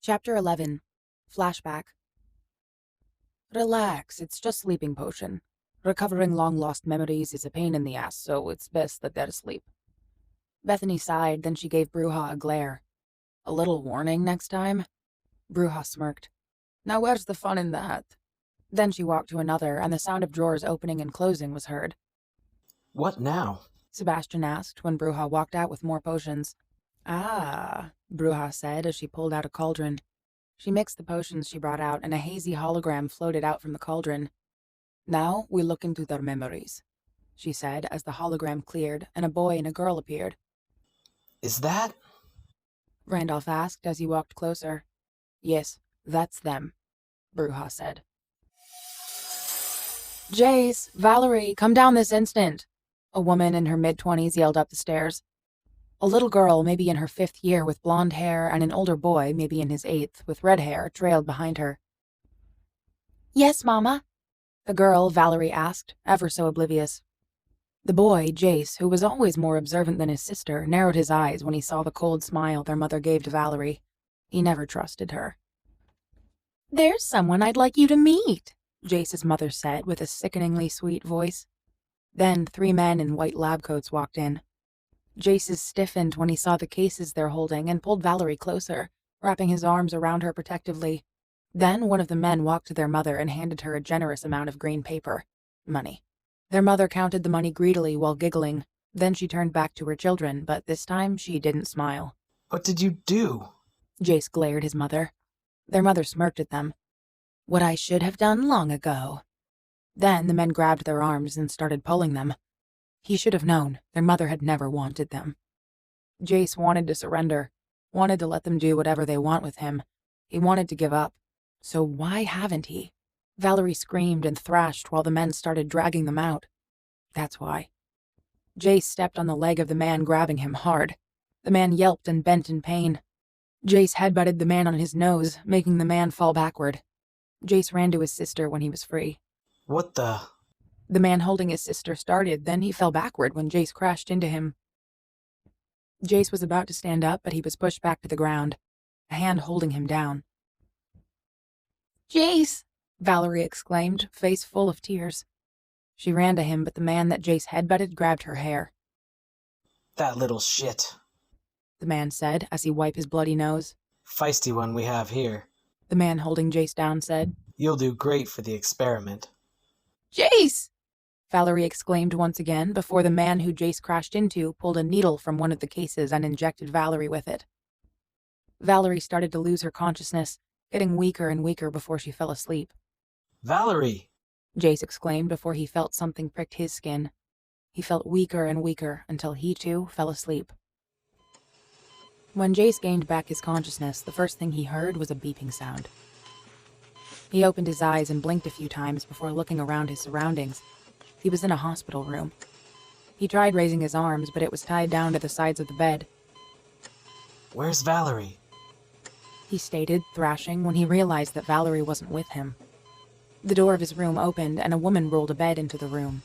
Chapter 11. Flashback. Relax, it's just sleeping potion. Recovering long-lost memories is a pain in the ass, so it's best that they're asleep. Bethany sighed, then she gave Bruja a glare. A little warning next time? Bruja smirked. Now where's the fun in that? Then she walked to another, and the sound of drawers opening and closing was heard. What now? Sebastian asked when Bruja walked out with more potions. Ah, Bruja said as she pulled out a cauldron. She mixed the potions she brought out, and a hazy hologram floated out from the cauldron. Now we look into their memories, she said as the hologram cleared, and a boy and a girl appeared. Is that? Randolph asked as he walked closer. Yes, that's them, Bruja said. Jace, Valerie, come down this instant, a woman in her mid-20s yelled up the stairs. A little girl, maybe in her 5th year, with blonde hair, and an older boy, maybe in his 8th, with red hair, trailed behind her. Yes, Mama? The girl, Valerie asked, ever so oblivious. The boy, Jace, who was always more observant than his sister, narrowed his eyes when he saw the cold smile their mother gave to Valerie. He never trusted her. There's someone I'd like you to meet, Jace's mother said with a sickeningly sweet voice. Then 3 men in white lab coats walked in. Jace stiffened when he saw the cases they're holding and pulled Valerie closer, wrapping his arms around her protectively. Then one of the men walked to their mother and handed her a generous amount of green paper. Money. Their mother counted the money greedily while giggling. Then she turned back to her children, but this time she didn't smile. What did you do? Jace glared his mother. Their mother smirked at them. What I should have done long ago. Then the men grabbed their arms and started pulling them. He should have known their mother had never wanted them. Jace wanted to surrender, wanted to let them do whatever they want with him. He wanted to give up. So why haven't he? Valerie screamed and thrashed while the men started dragging them out. That's why. Jace stepped on the leg of the man, grabbing him hard. The man yelped and bent in pain. Jace headbutted the man on his nose, making the man fall backward. Jace ran to his sister when he was free. What the? The man holding his sister started, then he fell backward when Jace crashed into him. Jace was about to stand up, but he was pushed back to the ground, a hand holding him down. Jace! Valerie exclaimed, face full of tears. She ran to him, but the man that Jace headbutted grabbed her hair. That little shit, the man said as he wiped his bloody nose. Feisty one we have here, the man holding Jace down said. You'll do great for the experiment. Jace! Valerie exclaimed once again before the man who Jace crashed into pulled a needle from one of the cases and injected Valerie with it. Valerie started to lose her consciousness, getting weaker and weaker before she fell asleep. Valerie! Jace exclaimed before he felt something pricked his skin. He felt weaker and weaker until he too fell asleep. When Jace gained back his consciousness, the first thing he heard was a beeping sound. He opened his eyes and blinked a few times before looking around his surroundings. He was in a hospital room. He tried raising his arms, but it was tied down to the sides of the bed. Where's Valerie? He stated, thrashing, when he realized that Valerie wasn't with him. The door of his room opened, and a woman rolled a bed into the room.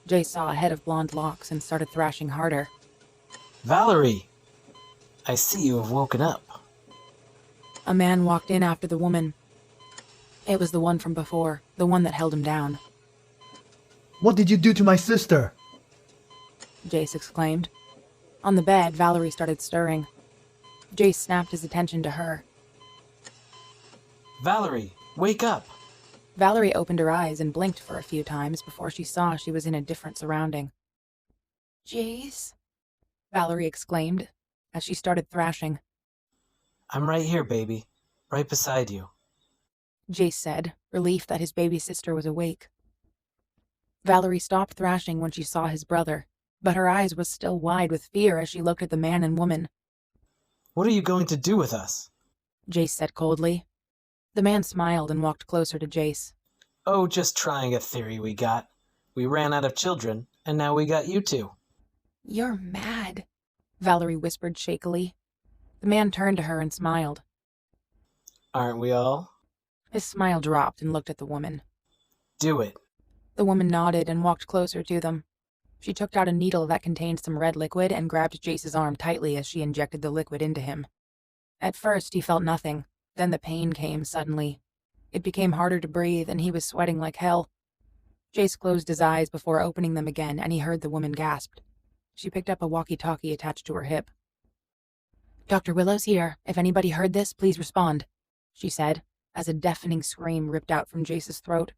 Jace saw a head of blonde locks and started thrashing harder. Valerie! I see you have woken up. A man walked in after the woman. It was the one from before, the one that held him down. What did you do to my sister? Jace exclaimed. On the bed, Valerie started stirring. Jace snapped his attention to her. Valerie, wake up! Valerie opened her eyes and blinked for a few times before she saw she was in a different surrounding. Jace? Valerie exclaimed as she started thrashing. I'm right here, baby. Right beside you. Jace said, relieved that his baby sister was awake. Valerie stopped thrashing when she saw his brother, but her eyes were still wide with fear as she looked at the man and woman. What are you going to do with us? Jace said coldly. The man smiled and walked closer to Jace. Oh, just trying a theory we got. We ran out of children, and now we got you two. You're mad, Valerie whispered shakily. The man turned to her and smiled. Aren't we all? His smile dropped and looked at the woman. Do it. The woman nodded and walked closer to them. She took out a needle that contained some red liquid and grabbed Jace's arm tightly as she injected the liquid into him. At first, he felt nothing, Then the pain came suddenly. It became harder to breathe, and he was sweating like hell. Jace closed his eyes before opening them again, and he heard the woman gasp. She picked up a walkie-talkie attached to her hip. "Dr. Willows here. If anybody heard this, please respond," she said, as a deafening scream ripped out from Jace's throat.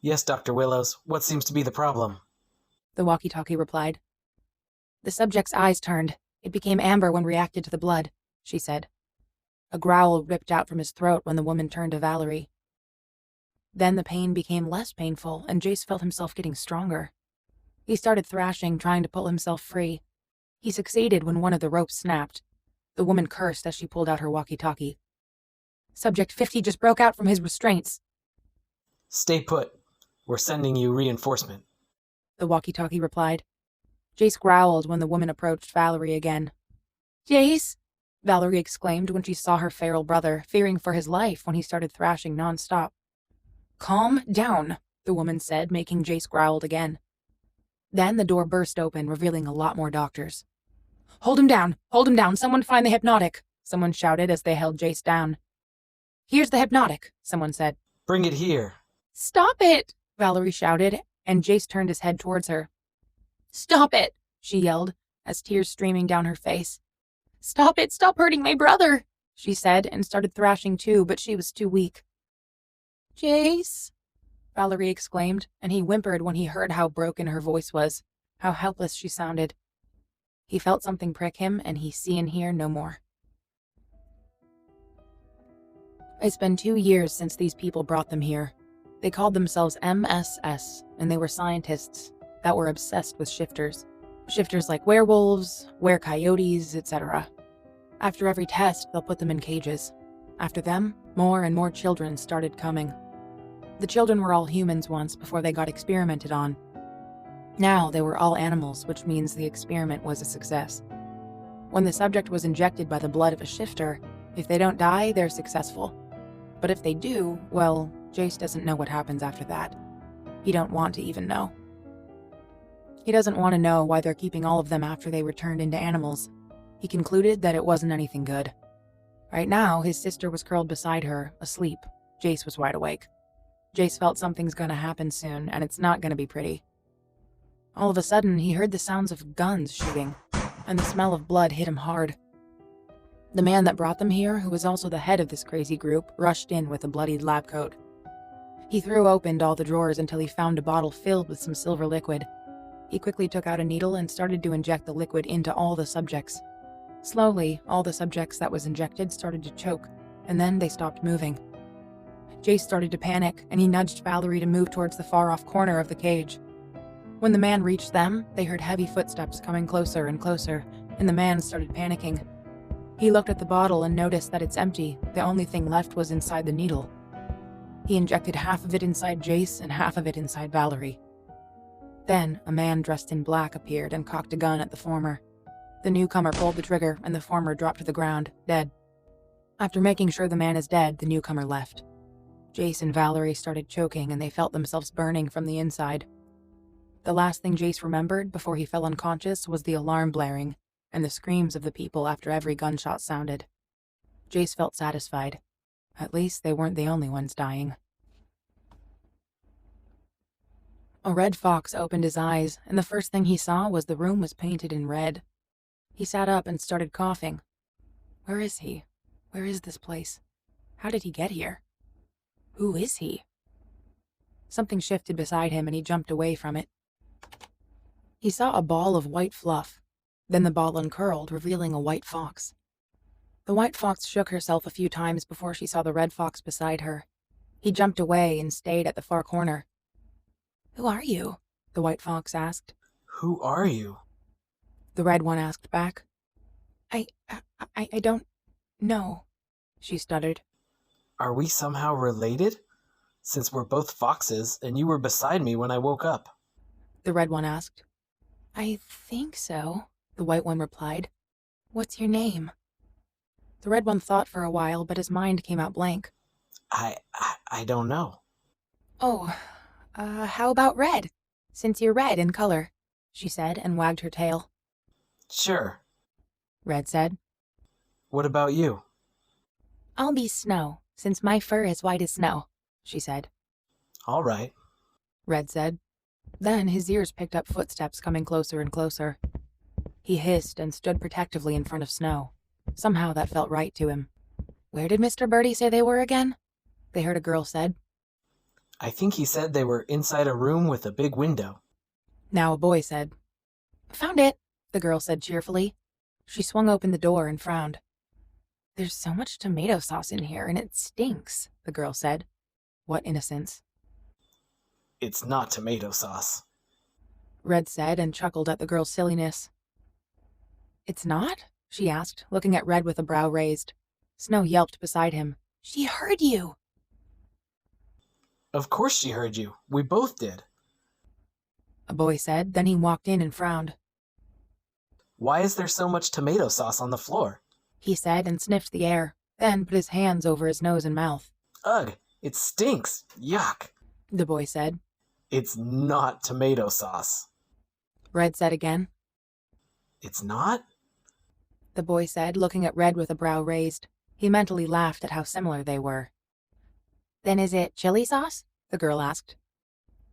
Yes, Dr. Willows. What seems to be the problem? The walkie-talkie replied. "The subject's eyes turned. It became amber when reacted to the blood," she said. A growl ripped out from his throat when the woman turned to Valerie. Then the pain became less painful, and Jace felt himself getting stronger. He started thrashing, trying to pull himself free. He succeeded when one of the ropes snapped. The woman cursed as she pulled out her walkie-talkie. "Subject 50 just broke out from his restraints." Stay put. We're sending you reinforcement. The walkie-talkie replied. Jace growled when the woman approached Valerie again. "Jace!" Valerie exclaimed when she saw her feral brother, fearing for his life when he started thrashing nonstop. "Calm down," the woman said, making Jace growl again. Then the door burst open, revealing a lot more doctors. Hold him down! Hold him down! Someone find the hypnotic!" someone shouted as they held Jace down. "Here's the hypnotic," someone said. Bring it here. "Stop it!" Valerie shouted, and Jace turned his head towards her. "Stop it!" she yelled, as tears streaming down her face. "Stop it! Stop hurting my brother!" she said, and started thrashing too, but she was too weak. "Jace!" Valerie exclaimed, and he whimpered when he heard how broken her voice was, how helpless she sounded. He felt something prick him, and he see and hear no more. It's been 2 years since these people brought them here. They called themselves MSS, and they were scientists that were obsessed with shifters. Shifters like werewolves, were-coyotes, etc. After every test, they'll put them in cages. After them, more and more children started coming. The children were all humans once before they got experimented on. Now they were all animals, which means the experiment was a success. When the subject was injected by the blood of a shifter, if they don't die, they're successful. But if they do, well, Jace doesn't know what happens after that. He don't want to even know. He doesn't want to know why they're keeping all of them after they were turned into animals. He concluded that it wasn't anything good. Right now, his sister was curled beside her, asleep. Jace was wide awake. Jace felt something's gonna happen soon, and it's not gonna be pretty. All of a sudden, he heard the sounds of guns shooting, and the smell of blood hit him hard. The man that brought them here, who was also the head of this crazy group, rushed in with a bloodied lab coat. He threw open all the drawers until he found a bottle filled with some silver liquid. He quickly took out a needle and started to inject the liquid into all the subjects. Slowly, all the subjects that was injected started to choke, and then they stopped moving. Jace started to panic, and he nudged Valerie to move towards the far-off corner of the cage. When the man reached them, they heard heavy footsteps coming closer and closer, and the man started panicking. He looked at the bottle and noticed that it's empty. The only thing left was inside the needle. He injected half of it inside Jace and half of it inside Valerie. Then, a man dressed in black appeared and cocked a gun at the former. The newcomer pulled the trigger, and the former dropped to the ground, dead. After making sure the man is dead, the newcomer left. Jace and Valerie started choking, and they felt themselves burning from the inside. The last thing Jace remembered before he fell unconscious was the alarm blaring, and the screams of the people after every gunshot sounded. Jace felt satisfied. At least they weren't the only ones dying. A red fox opened his eyes, and the first thing he saw was the room was painted in red. He sat up and started coughing. Where is he? Where is this place? How did he get here? Who is he? Something shifted beside him and he jumped away from it. He saw a ball of white fluff. Then the ball uncurled, revealing a white fox. The white fox shook herself a few times before she saw the red fox beside her. He jumped away and stayed at the far corner. "Who are you?" the white fox asked. Who are you? The red one asked back. I don't know," she stuttered. Are we somehow related? Since we're both foxes, and you were beside me when I woke up. The red one asked. "I think so," the white one replied. "What's your name?" The red one thought for a while, but his mind came out blank. I don't know. "Oh, how about red? Since you're red in color," she said and wagged her tail. Sure. Red said. What about you? I'll be Snow, since my fur is white as snow, she said. All right. Red said. Then his ears picked up footsteps coming closer and closer. He hissed and stood protectively in front of Snow. Somehow that felt right to him. Where did Mr. Birdie say they were again? They heard a girl said. I think he said they were inside a room with a big window. Now a boy said. Found it, the girl said cheerfully. She swung open the door and frowned. There's so much tomato sauce in here, and it stinks, the girl said. What innocence. It's not tomato sauce. Red said and chuckled at the girl's silliness. It's not? She asked, looking at Red with a brow raised. Snow yelped beside him. She heard you! Of course she heard you. We both did. A boy said, then he walked in and frowned. Why is there so much tomato sauce on the floor? He said and sniffed the air, then put his hands over his nose and mouth. Ugh, it stinks. Yuck. The boy said. It's not tomato sauce. Red said again. It's not? The boy said, looking at Red with a brow raised. He mentally laughed at how similar they were. Then is it chili sauce? The girl asked.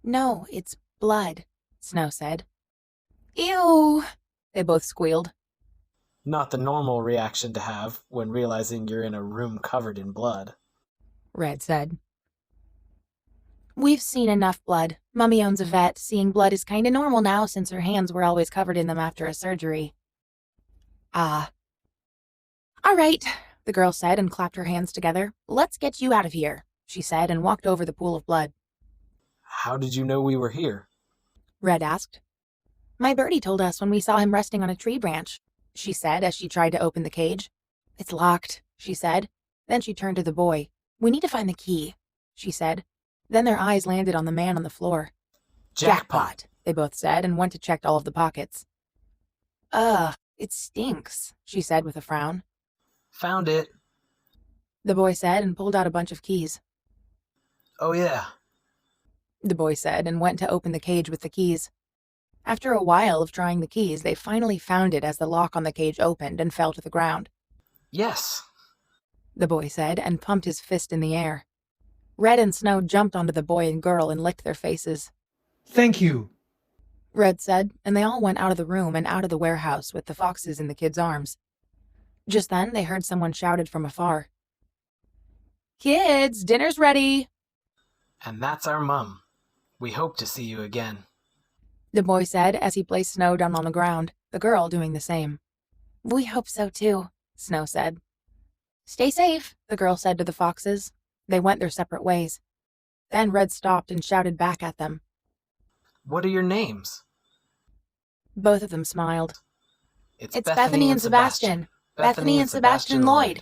No, it's blood, Snow said. Ew! They both squealed. Not the normal reaction to have when realizing you're in a room covered in blood. Red said. We've seen enough blood. Mummy owns a vet. Seeing blood is kinda normal now since her hands were always covered in them after a surgery. Ah. All right, the girl said and clapped her hands together. Let's get you out of here, she said and walked over the pool of blood. How did you know we were here? Red asked. My birdie told us when we saw him resting on a tree branch, she said as she tried to open the cage. It's locked, she said. Then she turned to the boy. We need to find the key, she said. Then their eyes landed on the man on the floor. Jackpot, they both said and went to check all of the pockets. Ugh, it stinks, she said with a frown. Found it. The boy said and pulled out a bunch of keys. Oh yeah. The boy said and went to open the cage with the keys. After a while of trying the keys, they finally found it as the lock on the cage opened and fell to the ground. Yes, the boy said and pumped his fist in the air. Red and Snow jumped onto the boy and girl and licked their faces. Thank you. Red said, and they all went out of the room and out of the warehouse with the foxes in the kids' arms. Just then, they heard someone shouted from afar. Kids, dinner's ready! And that's our mum. We hope to see you again. The boy said as he placed Snow down on the ground, the girl doing the same. We hope so too, Snow said. Stay safe, the girl said to the foxes. They went their separate ways. Then Red stopped and shouted back at them. What are your names? Both of them smiled. It's Bethany and Sebastian. Bethany and Sebastian Lloyd.